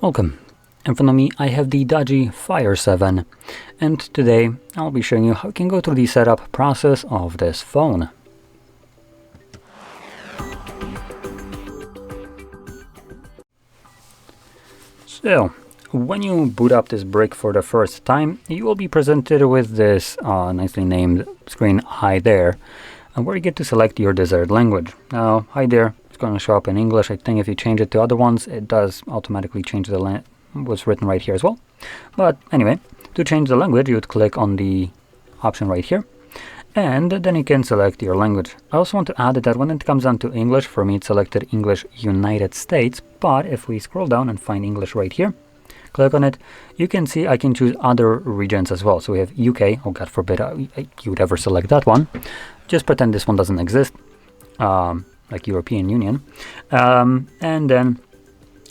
Welcome. In front of me I have the DOOGEE Fire 7, and today I'll be showing you how you can go through the setup process of this phone. So, when you boot up this brick for the first time, you will be presented with this nicely named screen, Hi There, where you get to select your desired language. Now, Hi There is going to show up in English. I think if you change it to other ones, it does automatically change the what's written right here as well. But anyway, to change the language, you would click on the option right here, and then you can select your language. I also want to add that when it comes down to English, for me it selected English United States, but if we scroll down and find English right here, click on it, you can see I can choose other regions as well. So we have UK, oh god forbid you would ever select that one. Just pretend this one doesn't exist, like European Union. And then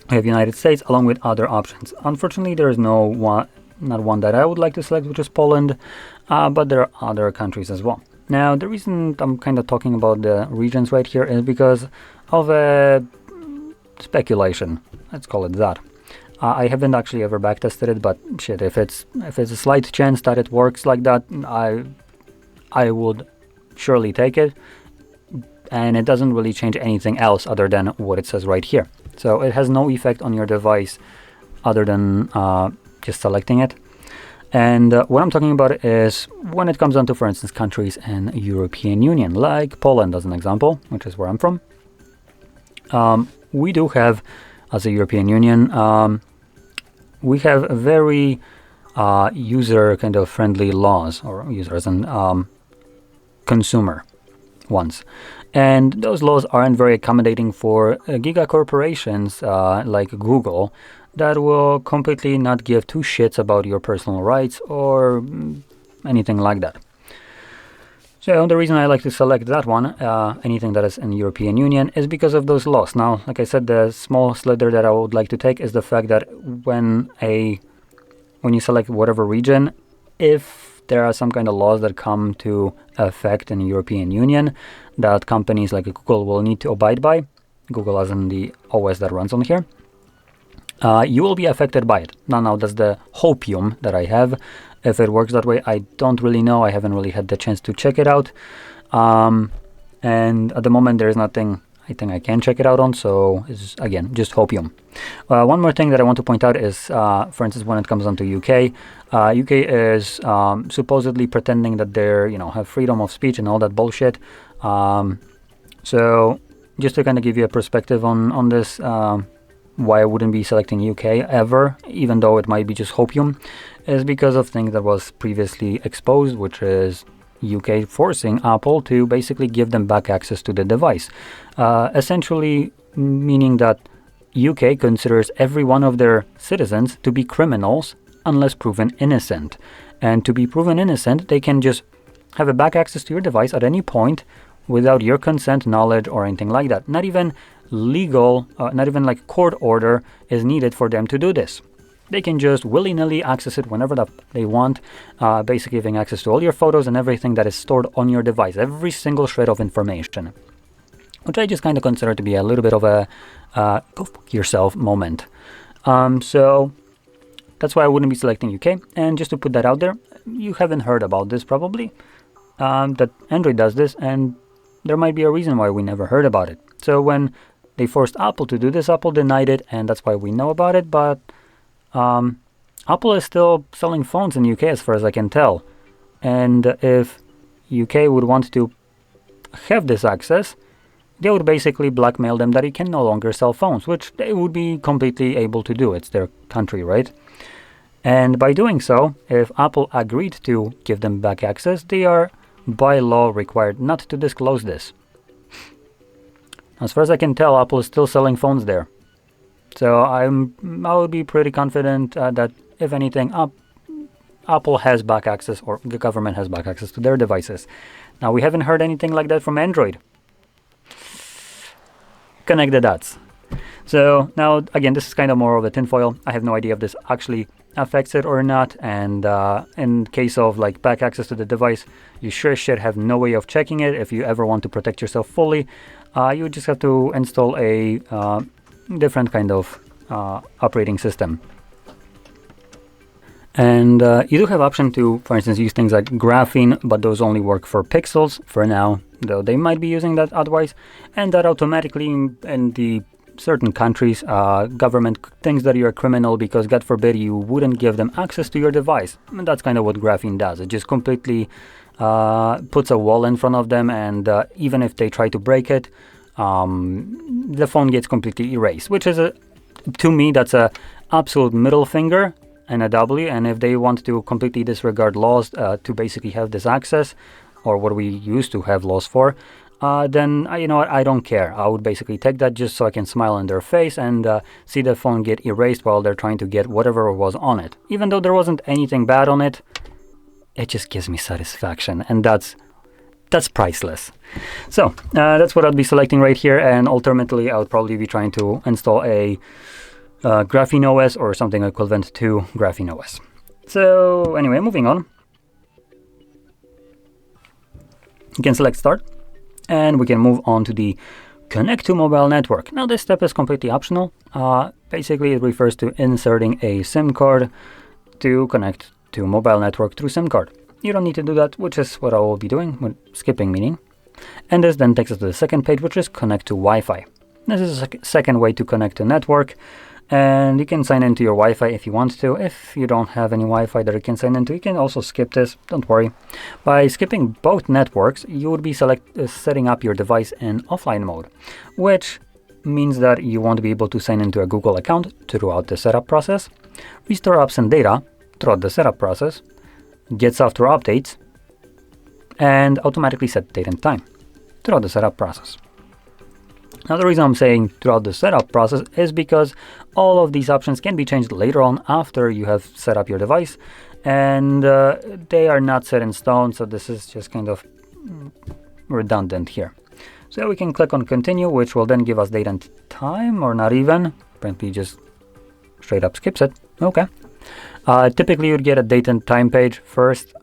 we have United States along with other options. Unfortunately, there is not one that I would like to select, which is Poland, but there are other countries as well. Now, the reason I'm kind of talking about the regions right here is because of a speculation. Let's call it that. I haven't actually ever backtested it, but shit, if it's a slight chance that it works like that, I would surely take it. And it doesn't really change anything else other than what it says right here. So it has no effect on your device other than just selecting it. And what I'm talking about is when it comes down to, for instance, countries in European Union, like Poland as an example, which is where I'm from. We do have, as a European Union, we have very user kind of friendly laws, or users and consumer ones. And those laws aren't very accommodating for giga corporations like Google that will completely not give two shits about your personal rights or anything like that. So the reason I like to select that one, anything that is in European Union, is because of those laws. Now, like I said, the small slider that I would like to take is the fact that when you select whatever region, if there are some kind of laws that come to effect in the European Union that companies like Google will need to abide by, Google as in the OS that runs on here, you will be affected by it. Now that's the hopium that I have. If it works that way, I don't really know. I haven't really had the chance to check it out. And at the moment, there is nothing I think I can check it out on, so it's, again, just hopium. One more thing that I want to point out is, for instance, when it comes down to UK, UK is supposedly pretending that they're, have freedom of speech and all that bullshit. So just to kind of give you a perspective on this, why I wouldn't be selecting UK ever, even though it might be just hopium, is because of things that was previously exposed, which is UK forcing Apple to basically give them back access to the device. Essentially meaning that UK considers every one of their citizens to be criminals unless proven innocent. And to be proven innocent, they can just have a back access to your device at any point without your consent, knowledge, or anything like that. Not even legal, not even like court order is needed for them to do this. They can just willy-nilly access it whenever they want, basically giving access to all your photos and everything that is stored on your device, every single shred of information, which I just kind of consider to be a little bit of a go fuck yourself moment. So that's why I wouldn't be selecting UK. And just to put that out there, you haven't heard about this probably, that Android does this, and there might be a reason why we never heard about it. So when they forced Apple to do this, Apple denied it, and that's why we know about it, but Apple is still selling phones in UK as far as I can tell. And if UK would want to have this access, they would basically blackmail them that it can no longer sell phones, which they would be completely able to do. It's their country, right? And by doing so, if Apple agreed to give them back access, they are by law required not to disclose this. As far as I can tell, Apple is still selling phones there. So I would be pretty confident that if anything, Apple has back access, or the government has back access to their devices. Now, we haven't heard anything like that from Android. Connect the dots. So now, again, this is kind of more of a tinfoil. I have no idea if this actually affects it or not. And in case of like back access to the device, you sure should have no way of checking it. If you ever want to protect yourself fully, you just have to install a different kind of operating system. And you do have option to, for instance, use things like graphene, but those only work for pixels for now, though they might be using that otherwise. And that automatically in the certain countries, government thinks that you're a criminal because, God forbid, you wouldn't give them access to your device. And that's kind of what graphene does. It just completely puts a wall in front of them, and even if they try to break it, the phone gets completely erased, which is, to me, that's a absolute middle finger and a W. And if they want to completely disregard laws to basically have this access, or what we used to have laws for, then you know what, I don't care. I would basically take that just so I can smile in their face and see the phone get erased while they're trying to get whatever was on it. Even though there wasn't anything bad on it, it just gives me satisfaction, and that's priceless. So that's what I'd be selecting right here, and ultimately I would probably be trying to install a Graphene OS or something equivalent to Graphene OS. So anyway, moving on. You can select Start, and we can move on to the Connect to Mobile Network. Now this step is completely optional. Basically it refers to inserting a SIM card to connect to mobile network through SIM card. You don't need to do that, which is what I will be doing, with skipping meaning. And this then takes us to the second page, which is Connect to Wi-Fi. This is a second way to connect to network, and you can sign into your Wi-Fi if you want to. If you don't have any Wi-Fi that you can sign into, you can also skip this, don't worry. By skipping both networks, you would be setting up your device in offline mode, which means that you won't be able to sign into a Google account throughout the setup process, restore apps and data throughout the setup process, get software updates, and automatically set date and time throughout the setup process. Now the reason I'm saying throughout the setup process is because all of these options can be changed later on after you have set up your device, and they are not set in stone, so this is just kind of redundant here. So we can click on continue, which will then give us date and time, or not even, apparently just straight up skips it. Okay. Typically you'd get a date and time page first,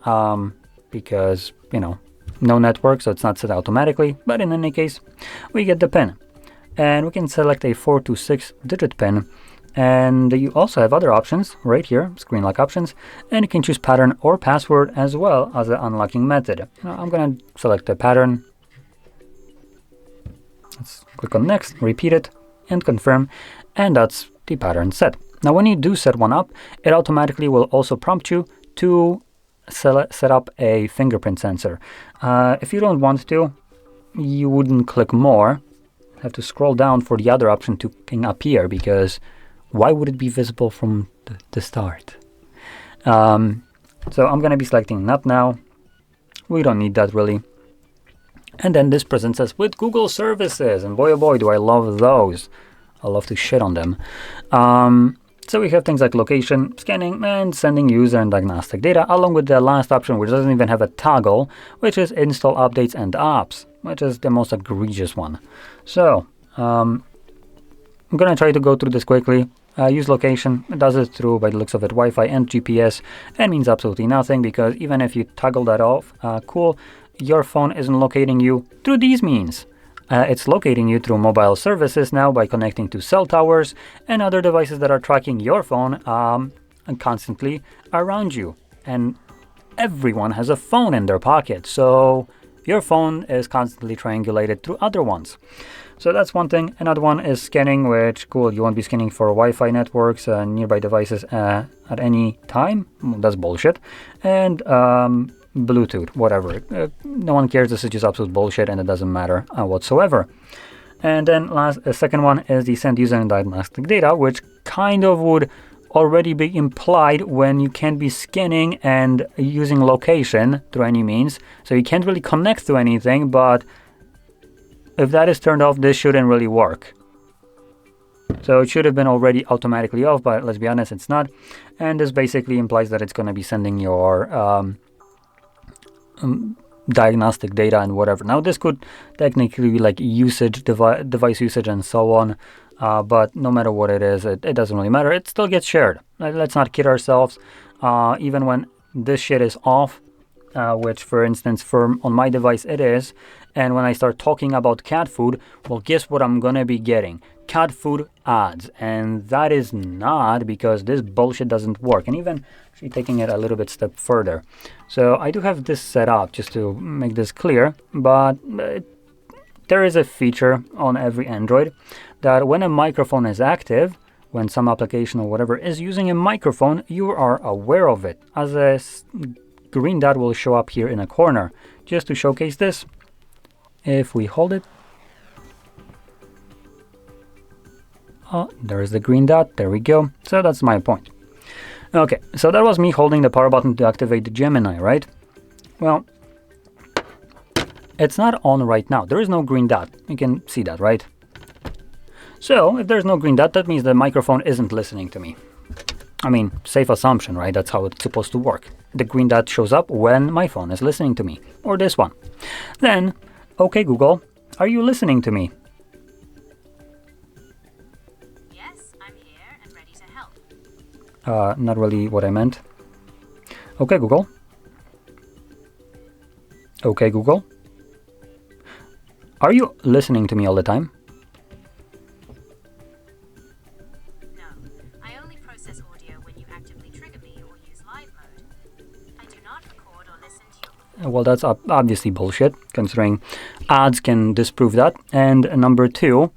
because, you know, no network, so it's not set automatically, but in any case, we get the PIN. And we can select a 4 to 6 digit PIN, and you also have other options right here, screen lock options, and you can choose pattern or password as well as the unlocking method. Now, I'm going to select the pattern. Let's click on next, repeat it, and confirm, and that's the pattern set. Now when you do set one up, it automatically will also prompt you to set up a fingerprint sensor. If you don't want to, you wouldn't click more. You have to scroll down for the other option to appear, because why would it be visible from the start? So I'm going to be selecting not now. We don't need that really. And then this presents us with Google services, and boy oh boy do I love those. I love to shit on them. So we have things like location, scanning, and sending user and diagnostic data, along with the last option, which doesn't even have a toggle, which is install updates and apps, which is the most egregious one. So I'm going to try to go through this quickly. Use location. It does it through, by the looks of it, Wi-Fi and GPS, and means absolutely nothing, because even if you toggle that off, cool, your phone isn't locating you through these means. It's locating you through mobile services now by connecting to cell towers and other devices that are tracking your phone and constantly around you. And everyone has a phone in their pocket, so your phone is constantly triangulated through other ones. So that's one thing. Another one is scanning, which, cool, you won't be scanning for Wi-Fi networks and nearby devices at any time. That's bullshit. And Bluetooth, whatever. No one cares. This is just absolute bullshit, and it doesn't matter whatsoever. And then second one is the send user and diagnostic data, which kind of would already be implied when you can't be scanning and using location through any means. So you can't really connect to anything, but if that is turned off, this shouldn't really work. So it should have been already automatically off, but let's be honest, it's not. And this basically implies that it's going to be sending your diagnostic data and whatever. Now this could technically be like usage, device usage and so on, but no matter what it is, it doesn't really matter. It still gets shared. Let's not kid ourselves. Even when this shit is off, which for instance on my device it is, and when I start talking about cat food, well, guess what I'm gonna be getting? cat food ads, and that is not because this bullshit doesn't work. And even actually taking it a little bit step further, so I do have this set up just to make this clear, but there is a feature on every Android that when a microphone is active, when some application or whatever is using a microphone, you are aware of it, as a green dot will show up here in a corner. Just to showcase this, if we hold it, oh, there's the green dot, there we go. So that's my point. Okay, so that was me holding the power button to activate the Gemini, right? Well, it's not on right now. There is no green dot. You can see that, right? So if there's no green dot, that means the microphone isn't listening to me. I mean, safe assumption, right? That's how it's supposed to work. The green dot shows up when my phone is listening to me, or this one. Then, okay, Google, are you listening to me? Yes, I'm here and ready to help. Not really what I meant. Okay, Google. Okay, Google. Are you listening to me all the time? No, I only process audio when you actively trigger me or use live mode. I do not record or listen to your... Well, that's obviously bullshit, considering ads can disprove that. And number two,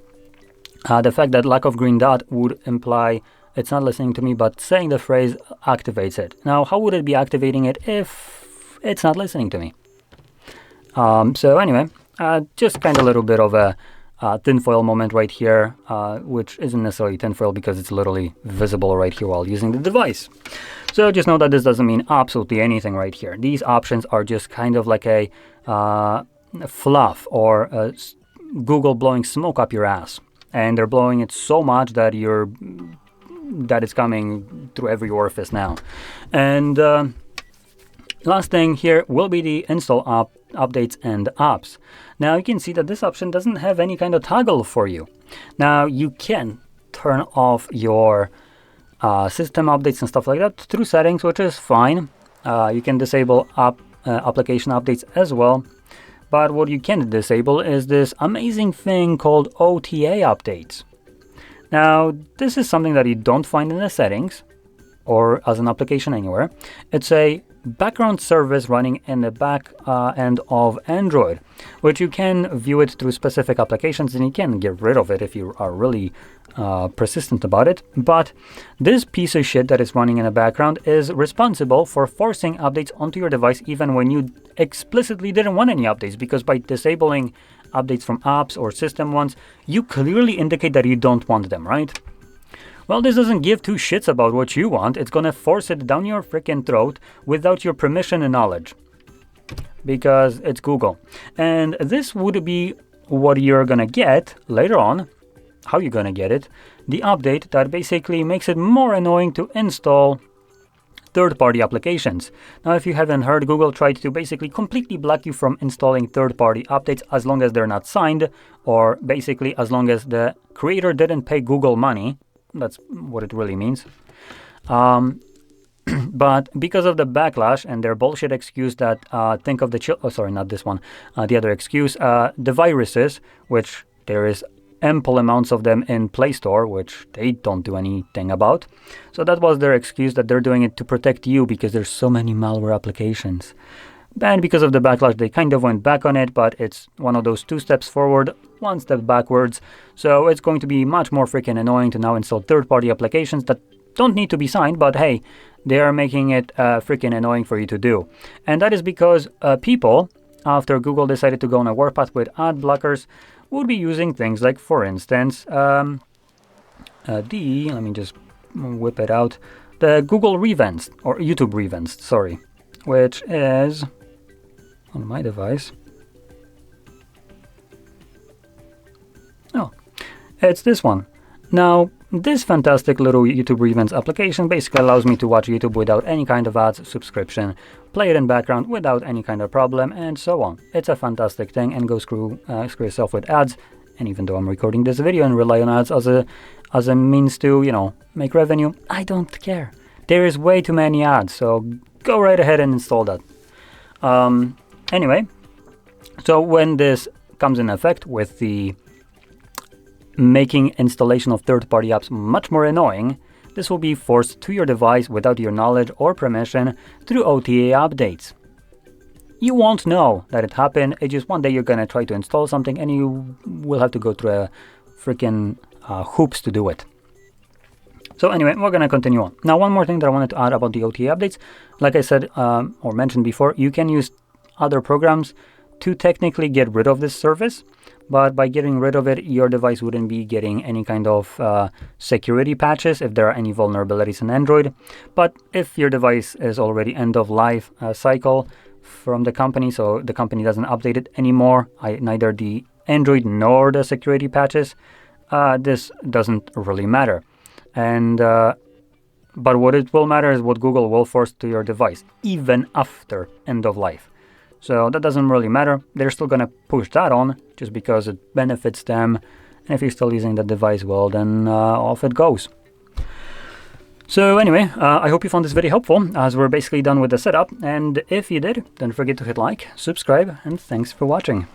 the fact that lack of green dot would imply it's not listening to me, but saying the phrase activates it. Now, how would it be activating it if it's not listening to me? So anyway, just kind of a little bit of a tinfoil moment right here, which isn't necessarily tinfoil because it's literally visible right here while using the device. So just know that this doesn't mean absolutely anything right here. These options are just kind of like a fluff or Google blowing smoke up your ass. And they're blowing it so much that it's coming through every orifice now. And last thing here will be the install updates and apps. Now you can see that this option doesn't have any kind of toggle for you. Now you can turn off your system updates and stuff like that through settings, which is fine. You can disable application updates as well. But what you can disable is this amazing thing called OTA updates. Now this is something that you don't find in the settings or as an application anywhere. It's a background service running in the back end of Android, which you can view it through specific applications, and you can get rid of it if you are really persistent about it. But this piece of shit that is running in the background is responsible for forcing updates onto your device even when you explicitly didn't want any updates, because by disabling updates from apps or system ones, you clearly indicate that you don't want them, right? Well, this doesn't give two shits about what you want. It's gonna force it down your freaking throat without your permission and knowledge, because it's Google. And this would be what you're gonna get later on. How you're gonna get it? The update that basically makes it more annoying to install third-party applications. Now, if you haven't heard, Google tried to basically completely block you from installing third-party updates as long as they're not signed, or basically as long as the creator didn't pay Google money. That's what it really means. But because of the backlash and their bullshit excuse that think of the the other excuse, the viruses, which there is ample amounts of them in Play Store, which they don't do anything about. So that was their excuse, that they're doing it to protect you because there's so many malware applications. And because of the backlash, they kind of went back on it, but it's one of those 2 steps forward, 1 step backwards. So it's going to be much more freaking annoying to now install third-party applications that don't need to be signed, but hey, they are making it freaking annoying for you to do. And that is because people, after Google decided to go on a warpath with ad blockers, would be using things like, for instance, let me just whip it out, the Google Revents, or YouTube Revents, sorry, which is on my device. Oh, it's this one. Now, this fantastic little YouTube Revents application basically allows me to watch YouTube without any kind of ads, subscription, play it in background without any kind of problem, and so on. It's a fantastic thing, and go screw yourself with ads. And even though I'm recording this video and rely on ads as a means to, you know, make revenue, I don't care. There is way too many ads, so go right ahead and install that. Anyway, so when this comes in effect with the making installation of third-party apps much more annoying. This will be forced to your device without your knowledge or permission through OTA updates. You won't know that it happened. It's just one day you're gonna try to install something and you will have to go through a freaking hoops to do it. So anyway, we're gonna continue on. Now, one more thing that I wanted to add about the OTA updates. Like I said or mentioned before, you can use other programs to technically get rid of this service. But by getting rid of it, your device wouldn't be getting any kind of security patches if there are any vulnerabilities in Android. But if your device is already end of life cycle from the company, so the company doesn't update it anymore, neither the Android nor the security patches, this doesn't really matter. And but what it will matter is what Google will force to your device, even after end of life. So that doesn't really matter. They're still going to push that on just because it benefits them. And if you're still using the device, well, then off it goes. So anyway, I hope you found this video helpful, as we're basically done with the setup. And if you did, don't forget to hit like, subscribe, and thanks for watching.